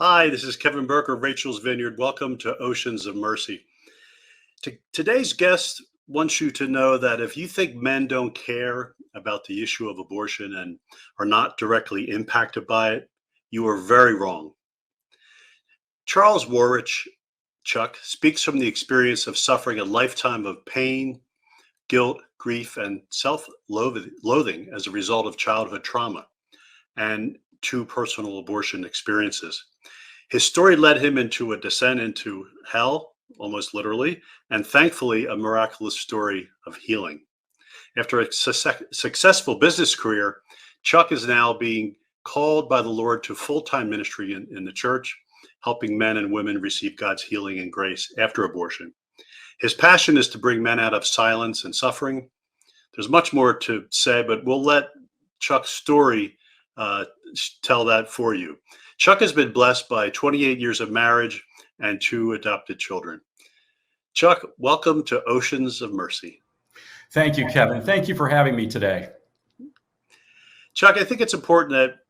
Hi, this is Kevin Burke of Rachel's Vineyard. Welcome to Oceans of Mercy. Today's guest wants you to know that if you think men don't care about the issue of abortion and are not directly impacted by it, you are very wrong. Charles Warwich, Chuck, speaks from the experience of suffering a lifetime of pain, guilt, grief, and self-loathing as a result of childhood trauma and two personal abortion experiences. His story led him into a descent into hell, almost literally, and thankfully a miraculous story of healing. After a successful business career, Chuck is now being called by the Lord to full-time ministry in the church, helping men and women receive God's healing and grace after abortion. His passion is to bring men out of silence and suffering. There's much more to say, but we'll let Chuck's story tell that for you. Chuck has been blessed by 28 years of marriage and two adopted children. Chuck, welcome to Oceans of Mercy. Thank you, Kevin. Thank you for having me today. Chuck, I think it's important that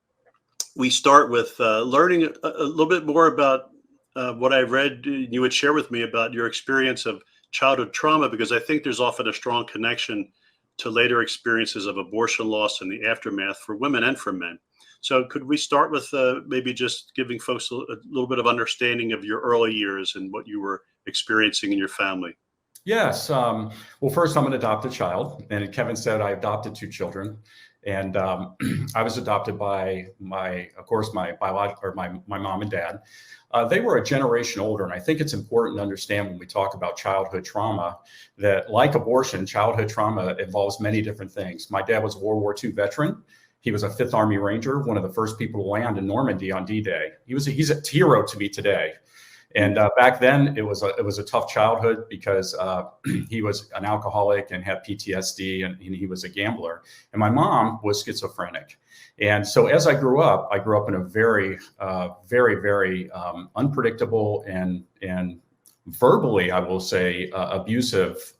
we start with learning a little bit more about what I read you would share with me about your experience of childhood trauma, because I think there's often a strong connection to later experiences of abortion loss and the aftermath for women and for men. So could we start with maybe just giving folks a little bit of understanding of your early years and what you were experiencing in your family? Yes. Well, first, I'm an adopted child. And Kevin said I adopted two children. And I was adopted by my biological, my mom and dad. They were a generation older. And I think it's important to understand when we talk about childhood trauma that, like abortion, childhood trauma involves many different things. My dad was a World War II veteran. He was a Fifth Army Ranger, one of the first people to land in Normandy on D-Day. He's a hero to me today. And back then, it was a tough childhood because he was an alcoholic and had PTSD, and he was a gambler. And my mom was schizophrenic. And so as I grew up in a very, very unpredictable and verbally, I will say, abusive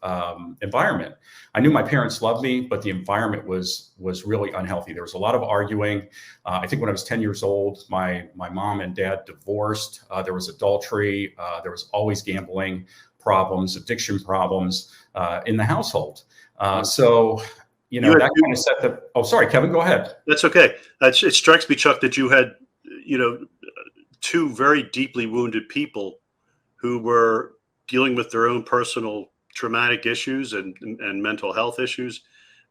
environment. I knew my parents loved me, but the environment was really unhealthy. There was a lot of arguing. I think when I was 10 years old, my mom and dad divorced. There was adultery. There was always gambling problems, addiction problems in the household. So, that kind of set the. Oh, sorry, Kevin, go ahead. That's okay. It strikes me, Chuck, that you had, two very deeply wounded people who were dealing with their own personal traumatic issues and mental health issues.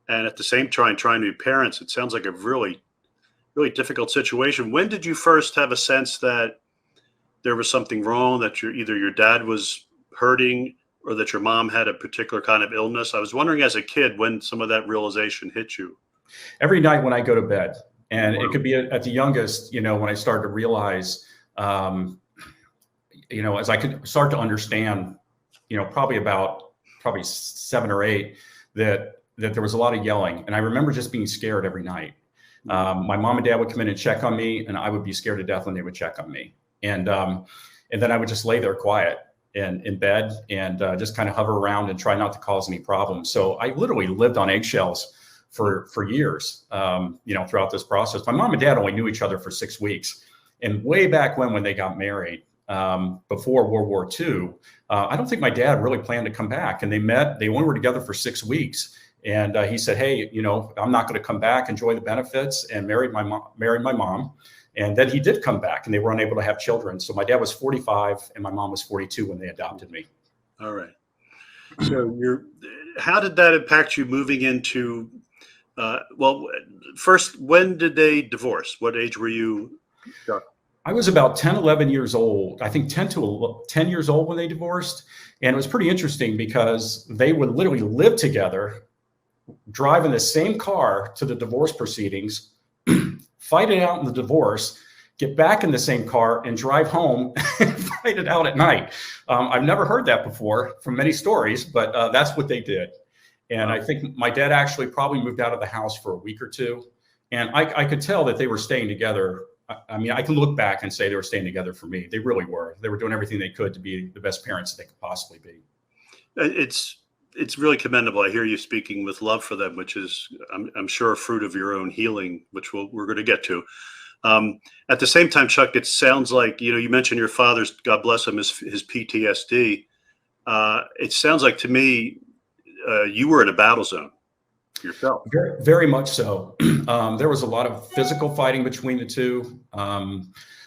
And at the same time, trying to be parents. It sounds like a really, really difficult situation. When did you first have a sense that there was something wrong, that either your dad was hurting or that your mom had a particular kind of illness? I was wondering as a kid when some of that realization hit you. Every night when I go to bed, and it could be at the youngest, when I started to realize, as I could start to understand, probably 7 or 8, that there was a lot of yelling. And I remember just being scared every night. My mom and dad would come in and check on me, and I would be scared to death when they would check on me. And then I would just lay there quiet and in bed and just kind of hover around and try not to cause any problems. So I literally lived on eggshells for years, throughout this process. My mom and dad only knew each other for 6 weeks. And way back when they got married, before World War II, I don't think my dad really planned to come back. And they only were together for 6 weeks. And he said, hey, I'm not going to come back, enjoy the benefits, and married my mom. And then he did come back, and they were unable to have children. So my dad was 45 and my mom was 42 when they adopted me. All right. So how did that impact you moving into, first, when did they divorce? What age were you? I was about 10, 11 years old. I think 10 years old when they divorced. And it was pretty interesting because they would literally live together, drive in the same car to the divorce proceedings, fight it out in the divorce, get back in the same car and drive home and fight it out at night. I've never heard that before from many stories, but that's what they did. And I think my dad actually probably moved out of the house for a week or two. And I could tell that they were staying together. I mean, I can look back and say they were staying together for me. They really were. They were doing everything they could to be the best parents that they could possibly be. It's really commendable. I hear you speaking with love for them, which is, I'm sure, a fruit of your own healing, which we're going to get to. At the same time, Chuck, it sounds like, you mentioned your father's, God bless him, his PTSD. It sounds like to me, you were in a battle zone yourself. Very, very much so. There was a lot of physical fighting between the two.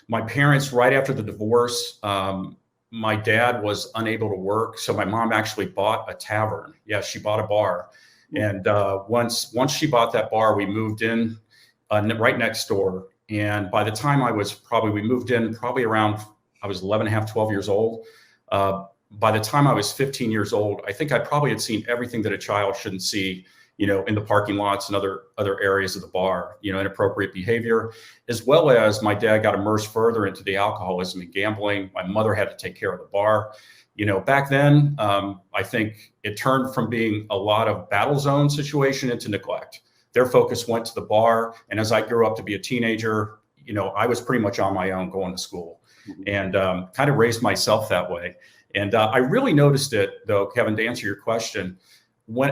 My parents, right after the divorce, my dad was unable to work, so my mom actually bought a tavern. Yeah, she bought a bar, and once she bought that bar, we moved in right next door. And by the time we moved in probably around, I was 11 and a half, 12 years old. By the time I was 15 years old, I think I probably had seen everything that a child shouldn't see, in the parking lots and other areas of the bar, inappropriate behavior, as well as my dad got immersed further into the alcoholism and gambling. My mother had to take care of the bar. Back then, I think it turned from being a lot of battle zone situation into neglect. Their focus went to the bar. And as I grew up to be a teenager, I was pretty much on my own going to school and kind of raised myself that way. And I really noticed it, though, Kevin, to answer your question,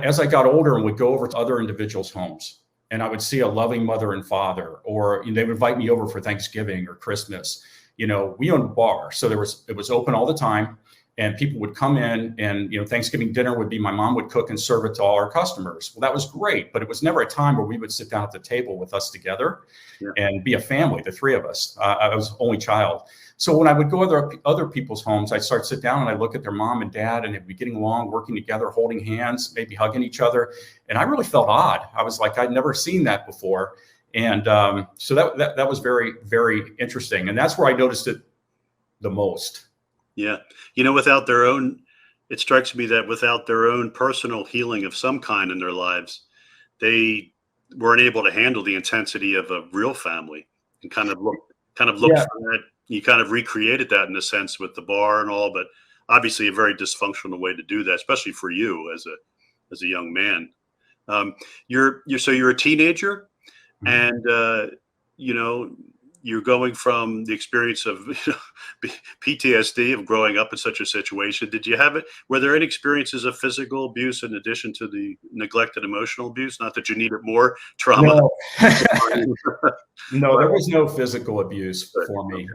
as I got older and would go over to other individuals' homes, and I would see a loving mother and father, or they would invite me over for Thanksgiving or Christmas. We owned a bar, so it was open all the time, and people would come in, and Thanksgiving dinner would be, my mom would cook and serve it to all our customers. Well, that was great, but it was never a time where we would sit down at the table with us together and be a family, the three of us. I was the only child. So when I would go to other people's homes, I'd start to sit down and I'd look at their mom and dad, and they'd be getting along, working together, holding hands, maybe hugging each other. And I really felt odd. I was like, I'd never seen that before. And so that was very, very interesting. And that's where I noticed it the most. Yeah. It strikes me that without their own personal healing of some kind in their lives, they weren't able to handle the intensity of a real family and kind of look for that. You kind of recreated that in a sense with the bar and all, but obviously a very dysfunctional way to do that, especially for you as a young man. You're a teenager, and you're going from the experience of PTSD of growing up in such a situation. Did you have it? Were there any experiences of physical abuse in addition to the neglect and emotional abuse? Not that you needed more trauma. No, no, there was no physical abuse for me.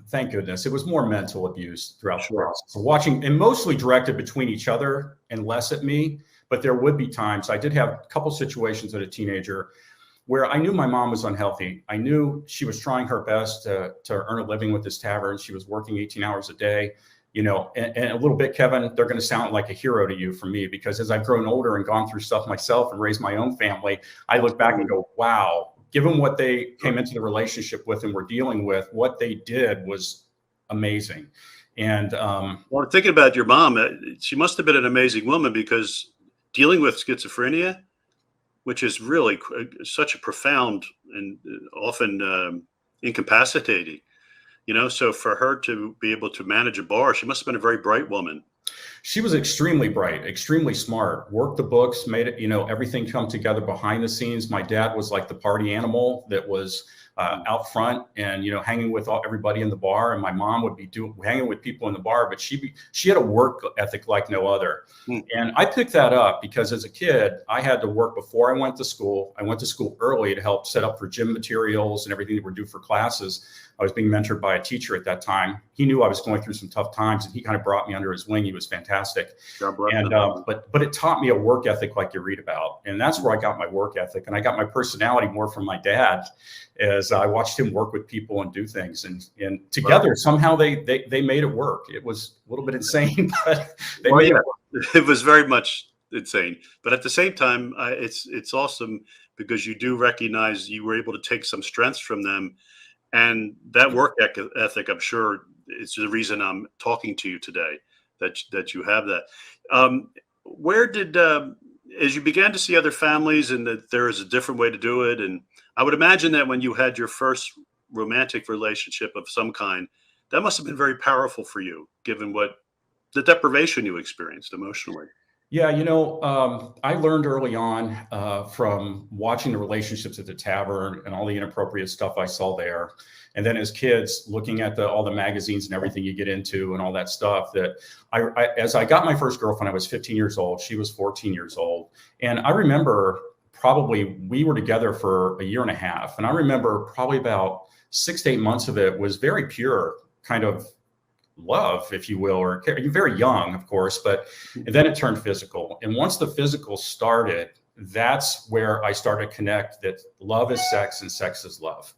Thank goodness. It was more mental abuse throughout the process. So watching, and mostly directed between each other and less at me. But there would be times, I did have a couple situations as a teenager where I knew my mom was unhealthy. I knew she was trying her best to earn a living with this tavern. She was working 18 hours a day, and a little bit, Kevin, they're going to sound like a hero to you from me, because as I've grown older and gone through stuff myself and raised my own family, I look back and go, wow, given what they came into the relationship with and were dealing with, what they did was amazing. And well, thinking about your mom, she must have been an amazing woman, because dealing with schizophrenia, which is really such a profound and often incapacitating, so for her to be able to manage a bar, she must have been a very bright woman. She was extremely bright, extremely smart, worked the books, made it, everything come together behind the scenes. My dad was like the party animal that was out front and, hanging with everybody in the bar. And my mom would be hanging with people in the bar, but she had a work ethic like no other. And I picked that up because as a kid, I had to work before I went to school. I went to school early to help set up for gym materials and everything that were due for classes. I was being mentored by a teacher at that time. He knew I was going through some tough times, and he kind of brought me under his wing. He was fantastic. And but it taught me a work ethic like you read about. And that's where I got my work ethic. And I got my personality more from my dad, as I watched him work with people and do things. And together, somehow they made it work. It was a little bit insane, but they made it work. It was very much insane. But at the same time, it's awesome, because you do recognize you were able to take some strengths from them. And that work ethic, I'm sure, is the reason I'm talking to you today, that you have that. Where did, as you began to see other families and that there is a different way to do it, and I would imagine that when you had your first romantic relationship of some kind, that must have been very powerful for you, given what the deprivation you experienced emotionally. Yeah, I learned early on from watching the relationships at the tavern and all the inappropriate stuff I saw there. And then as kids, looking at all the magazines and everything you get into and all that stuff, that as I got my first girlfriend, I was 15 years old. She was 14 years old. And I remember we were together for a year and a half. And I remember probably about 6 to 8 months of it was very pure kind of love, if you will, or you're very young, of course, but and then it turned physical. And once the physical started, that's where I started to connect that love is sex and sex is love.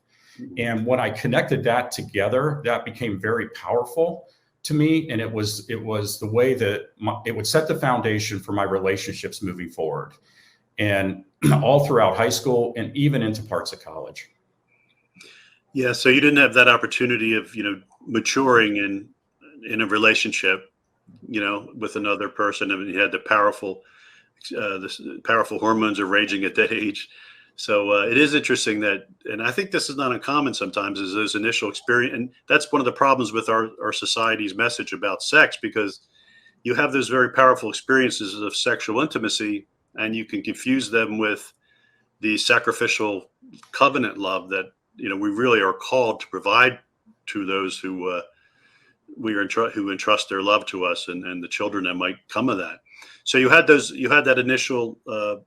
And when I connected that together, that became very powerful to me. And it was the way that it would set the foundation for my relationships moving forward. And all throughout high school and even into parts of college. Yeah. So you didn't have that opportunity of, maturing in a relationship, with another person. I mean, you had the powerful hormones are raging at that age. So it is interesting that, and I think this is not uncommon sometimes, is those initial experience. And that's one of the problems with our society's message about sex, because you have those very powerful experiences of sexual intimacy, and you can confuse them with the sacrificial covenant love that, we really are called to provide to those who who entrust their love to us, and the children that might come of that. So you had that initial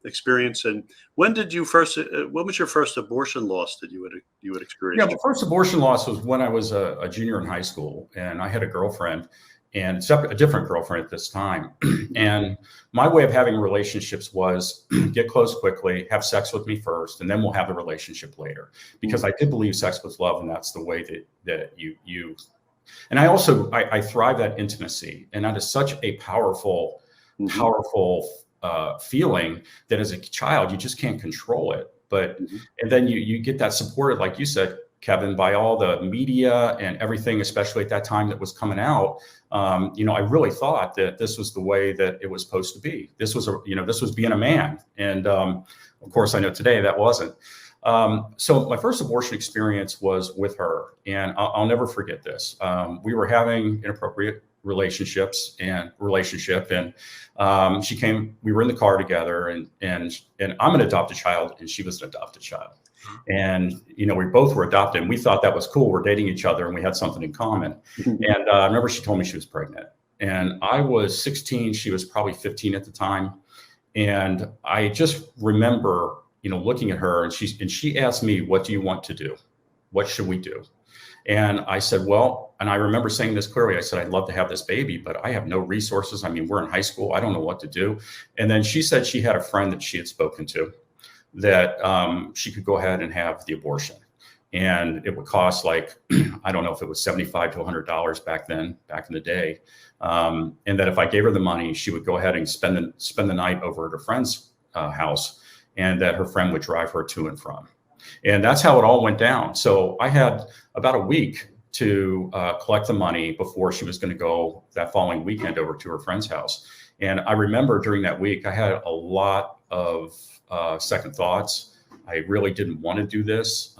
experience. And when was your first abortion loss that you had experienced? Yeah, the first abortion loss was when I was a junior in high school, and I had a girlfriend, and a different girlfriend at this time. And my way of having relationships was get close quickly, have sex with me first, and then we'll have the relationship later. Because I did believe sex was love, and that's the way that you. And I thrive at intimacy, and that is such a powerful feeling that as a child you just can't control it. But and then you get that supported, like you said, Kevin, by all the media and everything, especially at that time that was coming out. I really thought that this was the way that it was supposed to be. This was this was being a man, and of course I know today that wasn't. So my first abortion experience was with her, and I'll never forget this. We were having inappropriate relationship, and she came. We were in the car together, and I'm an adopted child, and she was an adopted child, and we both were adopted, and we thought that was cool. We're dating each other, and we had something in common. And I remember she told me she was pregnant, and I was 16. She was probably 15 at the time, and I just remember looking at her, and she asked me, "What do you want to do? What should we do?" And I said, well, and I remember saying this clearly. I said, I'd love to have this baby, but I have no resources. I mean, we're in high school. I don't know what to do. And then she said she had a friend that she had spoken to that she could go ahead and have the abortion. And it would cost I don't know if it was $75 to $100 back in the day. And that if I gave her the money, she would go ahead and spend the night over at her friend's house, and that her friend would drive her to and from. And that's how it all went down. So I had about a week to collect the money before she was going to go that following weekend over to her friend's house. And I remember during that week, I had a lot of second thoughts. I really didn't want to do this.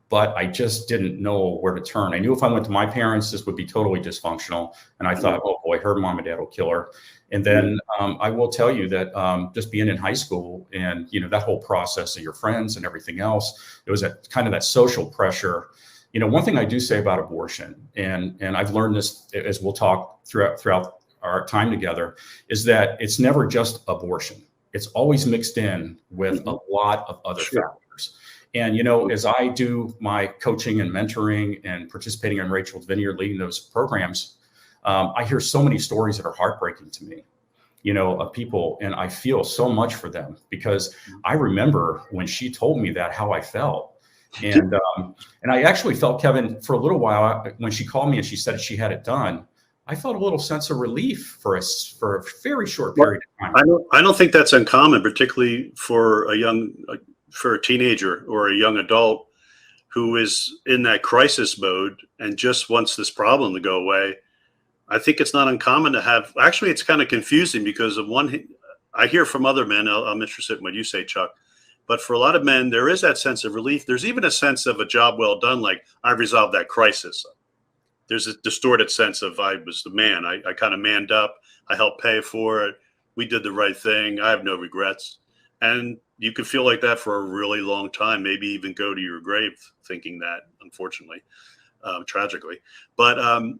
But I just didn't know where to turn. I knew if I went to my parents, this would be totally dysfunctional. And I thought, oh boy, her mom and dad will kill her. And then I will tell you that just being in high school and, that whole process of your friends and everything else, it was kind of that social pressure. One thing I do say about abortion, and I've learned this as we'll talk throughout our time together, is that it's never just abortion. It's always mixed in with a lot of other factors. And, as I do my coaching and mentoring and participating in Rachel's Vineyard, leading those programs, I hear so many stories that are heartbreaking to me, of people. And I feel so much for them, because I remember when she told me that, how I felt. And I actually felt, Kevin, for a little while, when she called me and she said she had it done, I felt a little sense of relief for a very short period of time. I don't think that's uncommon, particularly for a teenager or a young adult who is in that crisis mode and just wants this problem to go away. I think it's not uncommon to have. Actually, it's kind of confusing, because I hear from other men. I'm interested in what you say, Chuck. But for a lot of men, there is that sense of relief. There's even a sense of a job well done, like I resolved that crisis. There's a distorted sense of I was the man. I kind of manned up. I helped pay for it. We did the right thing. I have no regrets. And you can feel like that for a really long time, maybe even go to your grave thinking that, unfortunately, tragically. But I'm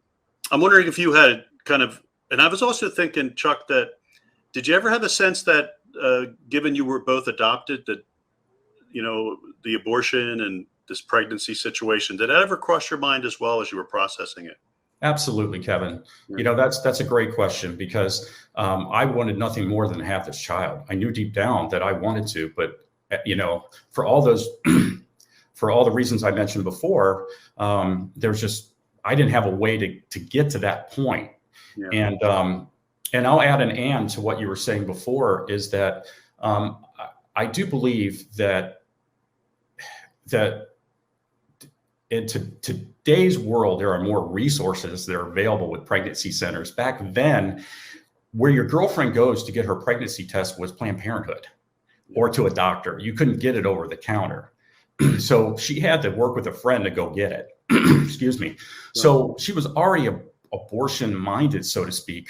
wondering if you had kind of, and I was also thinking, Chuck, that did you ever have a sense that given you were both adopted, that, the abortion and this pregnancy situation, did that ever cross your mind as well as you were processing it? Absolutely, Kevin. Yeah. That's a great question, because I wanted nothing more than to have this child. I knew deep down that I wanted to, but for all those, for all the reasons I mentioned before, there's just, I didn't have a way to get to that point. Yeah. And I'll add an and to what you were saying before, is that I do believe that in today's world, there are more resources that are available with pregnancy centers. Back then, where your girlfriend goes to get her pregnancy test was Planned Parenthood or to a doctor. You couldn't get it over the counter. So she had to work with a friend to go get it. Excuse me. So she was already abortion minded, so to speak,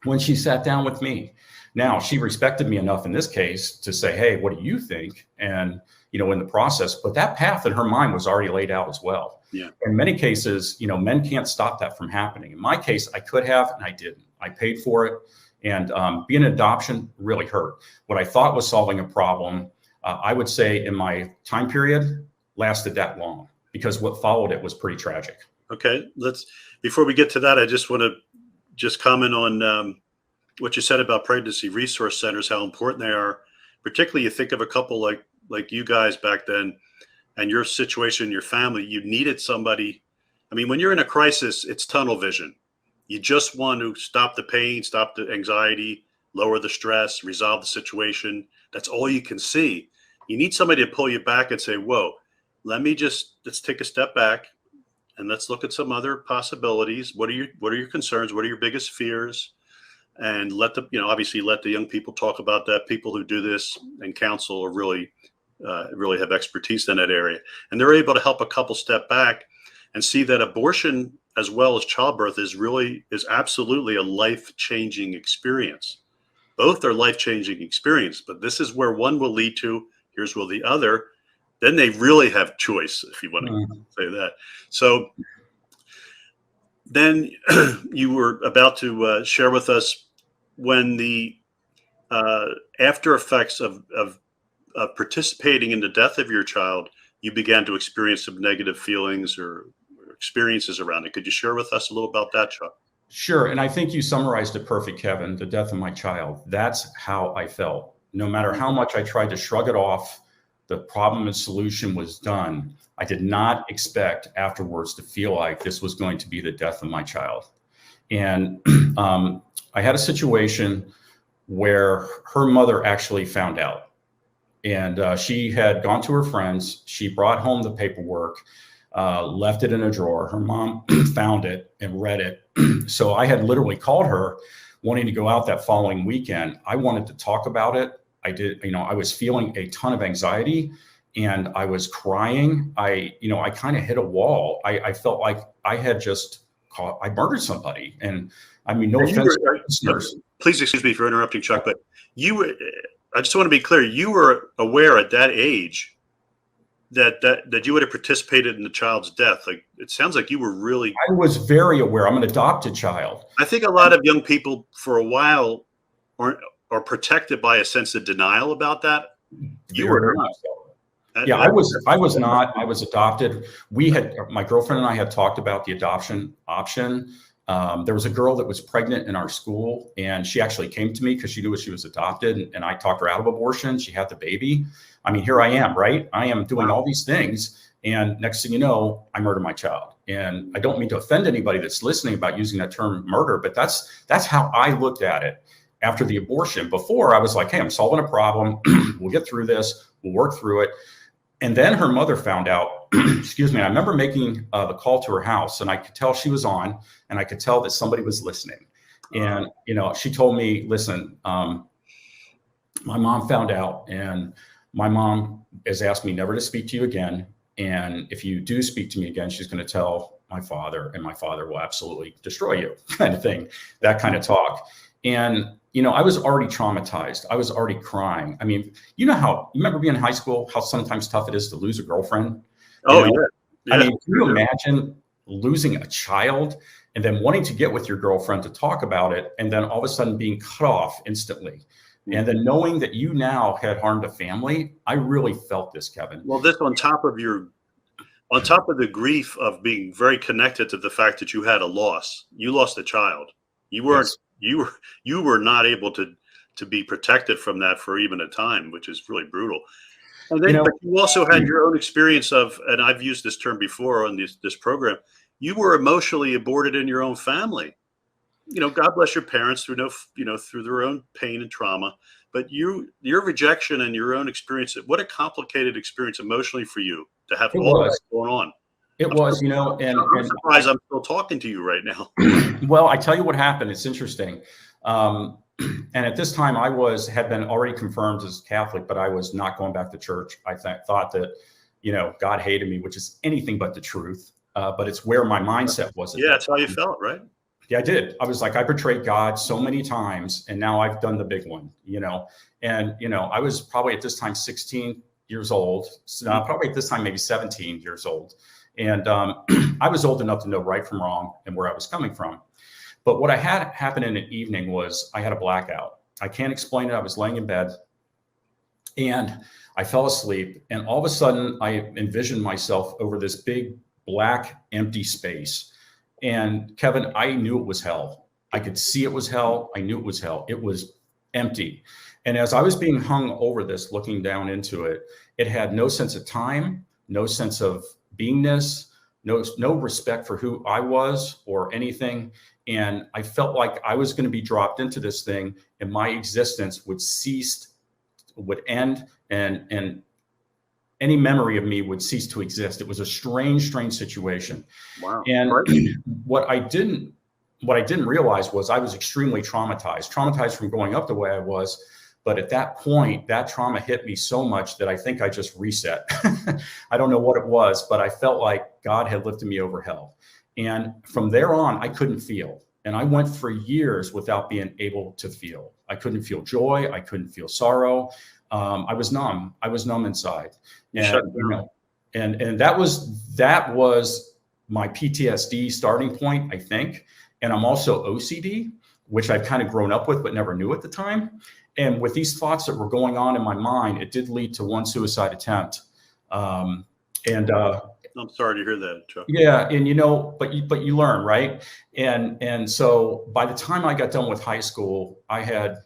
when she sat down with me. Now, she respected me enough in this case to say, hey, what do you think? And, in the process, but that path in her mind was already laid out as well. Yeah. In many cases, men can't stop that from happening. In my case, I could have, and I didn't. I paid for it. And being an adoption really hurt. What I thought was solving a problem, I would say in my time period, lasted that long, because what followed it was pretty tragic. Okay, before we get to that, I just want to comment on what you said about pregnancy resource centers, how important they are. Particularly, you think of a couple like you guys back then, and your situation, your family, you needed somebody. I mean, when you're in a crisis, it's tunnel vision. You just want to stop the pain, stop the anxiety, lower the stress, resolve the situation. That's all you can see. You need somebody to pull you back and say, whoa, let's take a step back and let's look at some other possibilities. What are your concerns? What are your biggest fears? And obviously let the young people talk about that. People who do this and counsel are really have expertise in that area. And they're able to help a couple step back and see that abortion, as well as childbirth, is absolutely a life-changing experience. Both are life-changing experience, but this is where one will lead to, here's where the other, then they really have choice, if you want to say that. So then you were about to share with us when the after effects of participating in the death of your child, you began to experience some negative feelings or experiences around it. Could you share with us a little about that, Chuck? Sure. And I think you summarized it perfect, Kevin. The death of my child. That's how I felt. No matter how much I tried to shrug it off, the problem and solution was done. I did not expect afterwards to feel like this was going to be the death of my child. And I had a situation where her mother actually found out. And she had gone to her friends. She brought home the paperwork, left it in a drawer. Her mom found it and read it. So I had literally called her wanting to go out that following weekend. I wanted to talk about it. I did, I was feeling a ton of anxiety and I was crying. I kind of hit a wall. I felt like I had I murdered somebody. And I mean, no offense to listeners. Please excuse me for interrupting, Chuck, but I just want to be clear. You were aware at that age that you would have participated in the child's death. Like, it sounds like you were really. I was very aware. I'm an adopted child. I think a lot of young people for a while are protected by a sense of denial about that. You were not. Yeah, I was not. I was adopted. My girlfriend and I had talked about the adoption option. There was a girl that was pregnant in our school, and she actually came to me because she knew she was adopted, and I talked her out of abortion. She had the baby. I mean, here I am, right? I am doing all these things, and next thing you know, I murder my child. And I don't mean to offend anybody that's listening about using that term murder, but that's how I looked at it after the abortion. Before, I was like, hey, I'm solving a problem. We'll get through this. We'll work through it. And then her mother found out, excuse me, I remember making the call to her house, and I could tell she was on, and I could tell that somebody was listening. And, she told me, listen, my mom found out, and my mom has asked me never to speak to you again. And if you do speak to me again, she's going to tell my father, and my father will absolutely destroy you, kind of thing, that kind of talk. And, I was already traumatized. I was already crying. I mean, you remember being in high school, how sometimes tough it is to lose a girlfriend? Oh, yeah. I mean, can you imagine losing a child and then wanting to get with your girlfriend to talk about it, and then all of a sudden being cut off instantly? And then knowing that you now had harmed a family, I really felt this, Kevin. Well, this on top of the grief of being very connected to the fact that you had a loss, you lost a child. You weren't, Yes. you were not able to be protected from that for even a time, which is really brutal. And then, but you also had your own experience of, and I've used this term before on this program, you were emotionally aborted in your own family. God bless your parents through through their own pain and trauma, but your rejection and your own experience, what a complicated experience emotionally for you to have all that going on. It was, and I'm surprised I'm still talking to you right now. Well, I tell you what happened. It's interesting. And at this time had been already confirmed as Catholic, but I was not going back to church. I thought that, God hated me, which is anything but the truth. But it's where my mindset was. Yeah, that's how you felt, right? Yeah, I did. I was like, I betrayed God so many times, and now I've done the big one, And, I was probably at this time 16 years old. So probably at this time, maybe 17 years old. And I was old enough to know right from wrong and where I was coming from. But what I had happen in an evening was I had a blackout. I can't explain it. I was laying in bed and I fell asleep. And all of a sudden, I envisioned myself over this big, black, empty space. And Kevin, I knew it was hell. I could see it was hell. I knew it was hell. It was empty. And as I was being hung over this, looking down into it, it had no sense of time, no sense of beingness, no respect for who I was or anything. And I felt like I was going to be dropped into this thing and my existence would end and any memory of me would cease to exist. It was a strange situation. Wow. And what I didn't realize was I was extremely traumatized from growing up the way I was. But at that point, that trauma hit me so much that I think I just reset. I don't know what it was, but I felt like God had lifted me over hell. And from there on, I couldn't feel. And I went for years without being able to feel. I couldn't feel joy. I couldn't feel sorrow. I was numb. I was numb inside. And that was my PTSD starting point, I think. And I'm also OCD, which I've kind of grown up with, but never knew at the time. And with these thoughts that were going on in my mind, it did lead to one suicide attempt. I'm sorry to hear that, Chuck. Yeah, and but you learn, right? And so by the time I got done with high school, I had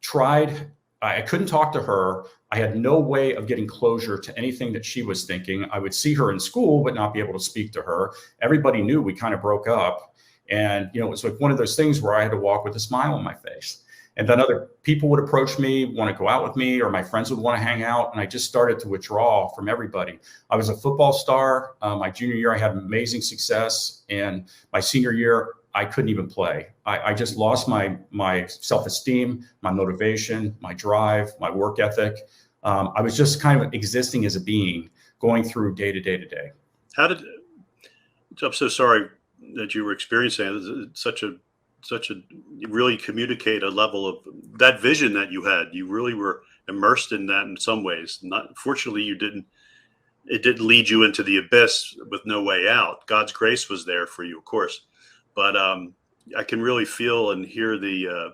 tried. I couldn't talk to her. I had no way of getting closure to anything that she was thinking. I would see her in school, but not be able to speak to her. Everybody knew we kind of broke up, and it was like one of those things where I had to walk with a smile on my face. And then other people would approach me, want to go out with me, or my friends would want to hang out. And I just started to withdraw from everybody. I was a football star. My junior year, I had amazing success. And my senior year, I couldn't even play. I just lost my self-esteem, my motivation, my drive, my work ethic. I was just kind of existing as a being, going through day to day. I'm so sorry that you were experiencing it. You really communicate a level of that vision that you had. You really were immersed in that in some ways. Fortunately, it didn't lead you into the abyss with no way out. God's grace was there for you, of course. But I can really feel and hear the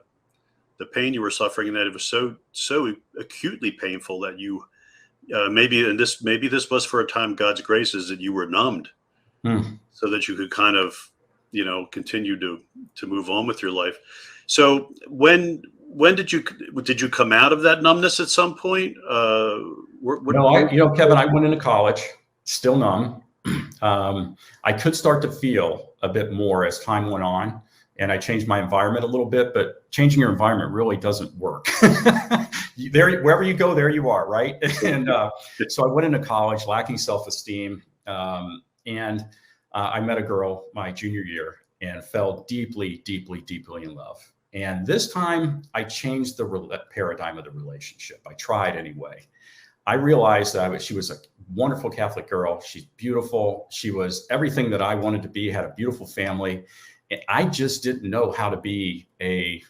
pain you were suffering, and that it was so acutely painful that you maybe this was for a time God's grace is that you were numbed, so that you could kind of continue to move on with your life. So when did you come out of that numbness at some point? Kevin, I went into college still numb. I could start to feel a bit more as time went on, and I changed my environment a little bit, but changing your environment really doesn't work. Wherever you go, there you are, right? And so I went into college lacking self-esteem, and I met a girl my junior year and fell deeply in love. And this time I changed the paradigm of the relationship. I tried anyway. I realized that she was a wonderful Catholic girl. She's beautiful. She was everything that I wanted to be, had a beautiful family. And I just didn't know how to be I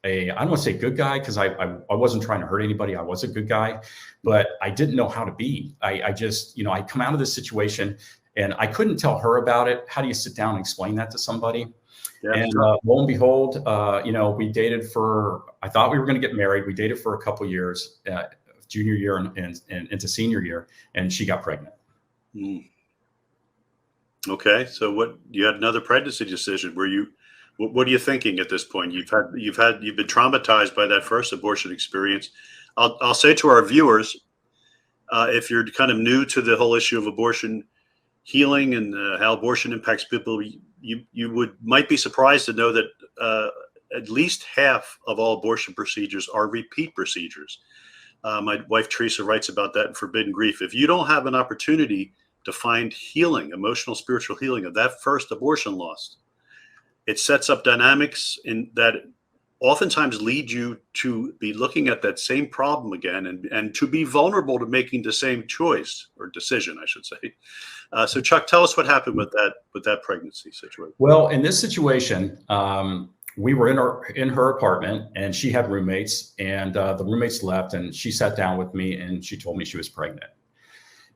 don't want to say good guy, because I wasn't trying to hurt anybody. I was a good guy, but I didn't know how to be. I just, I come out of this situation And I couldn't tell her about it. How do you sit down and explain that to somebody? Yeah, And sure. lo and behold, we dated for, I thought we were going to get married. We dated for a couple of years, junior year and into senior year, and she got pregnant. Mm. Okay. So you had another pregnancy decision. What are you thinking at this point? You've been traumatized by that first abortion experience. I'll say to our viewers, if you're kind of new to the whole issue of abortion healing and how abortion impacts people, you might be surprised to know that at least half of all abortion procedures are repeat procedures. My wife Teresa writes about that in Forbidden Grief. If you don't have an opportunity to find healing, emotional, spiritual healing of that first abortion loss, it sets up dynamics that oftentimes lead you to be looking at that same problem again and to be vulnerable to making the same choice or decision, I should say. So Chuck, tell us what happened with that pregnancy situation. Well, in this situation, we were in her apartment, and she had roommates, and the roommates left, and she sat down with me and she told me she was pregnant.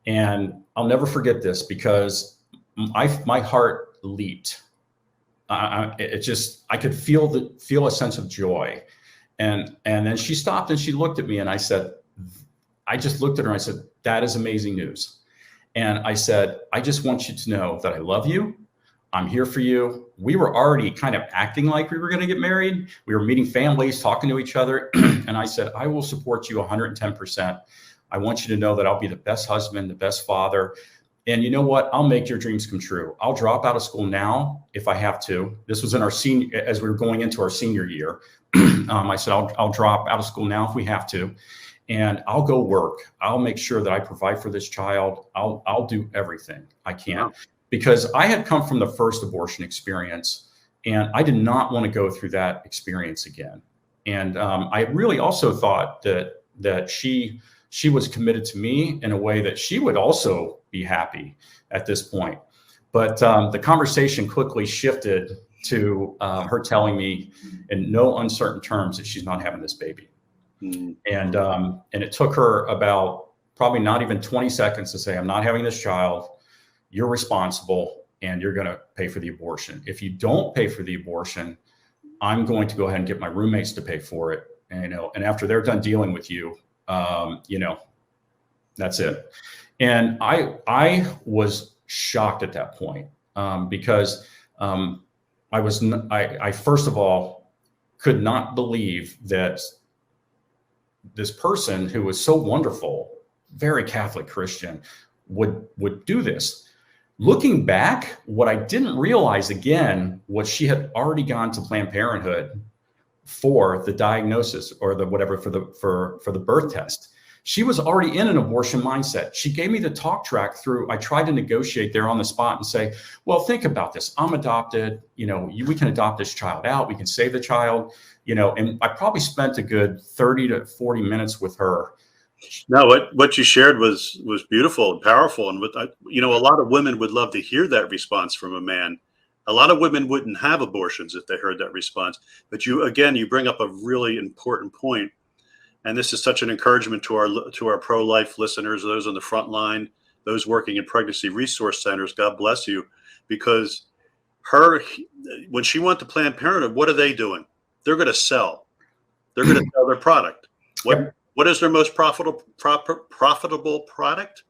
And I'll never forget this because my heart leaped. I could feel a sense of joy. And then she stopped and she looked at me, and I just looked at her and I said, "That is amazing news." And I said, "I just want you to know that I love you. I'm here for you." We were already kind of acting like we were going to get married. We were meeting families, talking to each other. And I said, "I will support you 110%. I want you to know that I'll be the best husband, the best father. And you know what? I'll make your dreams come true. I'll drop out of school now if I have to." This was in as we were going into our senior year. I said, I'll drop out of school now if we have to, and I'll go work. I'll make sure that I provide for this child. I'll do everything I can." Wow. Because I had come from the first abortion experience, and I did not want to go through that experience again. And I really also thought that she was committed to me in a way that she would also be happy at this point. But the conversation quickly shifted to her telling me in no uncertain terms that she's not having this baby. Mm-hmm. And it took her about probably not even 20 seconds to say, "I'm not having this child. You're responsible, and you're going to pay for the abortion. If you don't pay for the abortion, I'm going to go ahead and get my roommates to pay for it. And after they're done dealing with you, that's it." And I was shocked at that point because I first of all could not believe that this person who was so wonderful, very Catholic Christian, would do this. Looking back, what I didn't realize again was she had already gone to Planned Parenthood for the diagnosis or the whatever for the birth test. She was already in an abortion mindset. She gave me the talk track through. I tried to negotiate there on the spot and say, "Well, think about this. I'm adopted. We can adopt this child out. We can save the child." And I probably spent a good 30 to 40 minutes with her. No, what you shared was beautiful and powerful. And a lot of women would love to hear that response from a man. A lot of women wouldn't have abortions if they heard that response. But you bring up a really important point. And this is such an encouragement to our pro-life listeners, those on the front line, those working in pregnancy resource centers. God bless you, because when she went to Planned Parenthood, what are they doing? They're going to sell. They're going to sell their product. What is their most profitable product?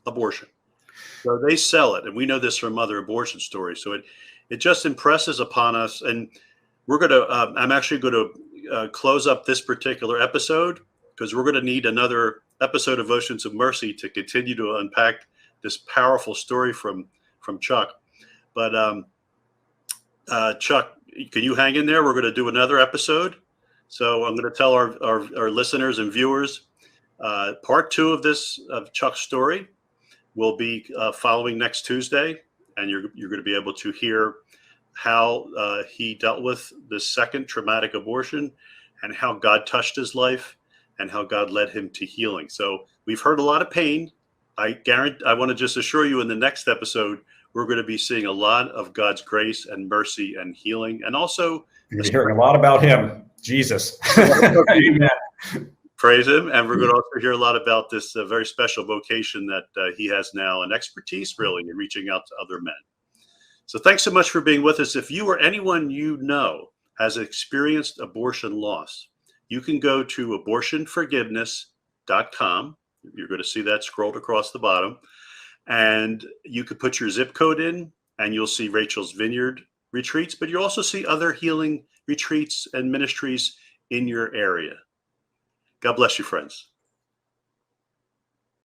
Abortion. So they sell it, and we know this from other abortion stories. So it just impresses upon us, and we're going to. I'm actually going to close up this particular episode because we're going to need another episode of Oceans of Mercy to continue to unpack this powerful story from Chuck. But Chuck, can you hang in there? We're going to do another episode. So I'm going to tell our listeners and viewers, part 2 of Chuck's story will be following next Tuesday, and you're going to be able to hear how he dealt with the second traumatic abortion and how God touched his life and how God led him to healing. So we've heard a lot of pain. I want to just assure you in the next episode, we're going to be seeing a lot of God's grace and mercy and healing. And also you're hearing a lot about him, Jesus. Amen. Praise him. And we're going to also hear a lot about this very special vocation that he has now, an expertise really in reaching out to other men. So thanks so much for being with us. If you or anyone you know has experienced abortion loss, you can go to abortionforgiveness.com. You're going to see that scrolled across the bottom. And you could put your zip code in and you'll see Rachel's Vineyard retreats, but you'll also see other healing retreats and ministries in your area. God bless you, friends.